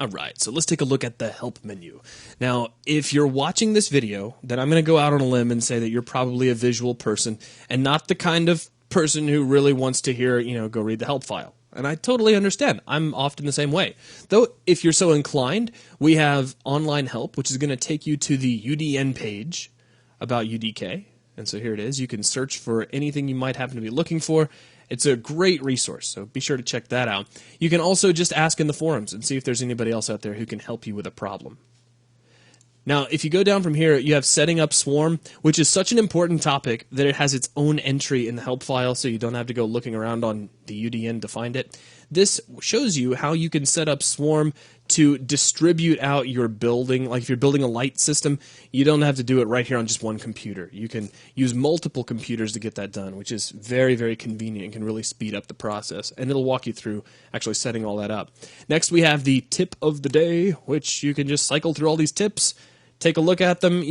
Alright, so let's take a look at the help menu. Now, if you're watching this video, then I'm going to go out on a limb and say that you're probably a visual person and not the kind of person who really wants to hear, go read the help file. And I totally understand. I'm often the same way. Though, if you're so inclined, we have online help, which is going to take you to the UDN page about UDK. And so here it is. You can search for anything you might happen to be looking for. It's a great resource, so be sure to check that out. You can also just ask in the forums and see if there's anybody else out there who can help you with a problem. Now, if you go down from here, you have setting up Swarm, which is such an important topic that it has its own entry in the help file, so you don't have to go looking around on the UDN to find it. This shows you how you can set up Swarm to distribute out your building. Like if you're building a light system, you don't have to do it right here on just one computer. You can use multiple computers to get that done, which is very, very convenient and can really speed up the process. And it'll walk you through actually setting all that up. Next, we have the tip of the day, which you can just cycle through all these tips, take a look at them.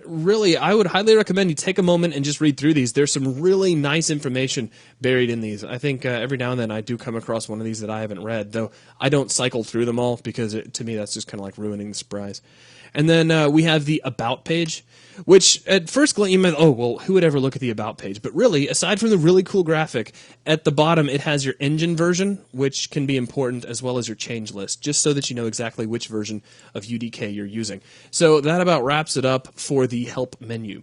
Really, I would highly recommend you take a moment and just read through these. There's some really nice information buried in these. I think every now and then I do come across one of these that I haven't read, though I don't cycle through them all because to me that's just kind of like ruining the surprise. And then we have the About page, which at first glance you might, oh, well, who would ever look at the About page? But really, aside from the really cool graphic, at the bottom it has your engine version, which can be important, as well as your change list, just so that you know exactly which version of UDK you're using. So that about wraps it up for the help menu.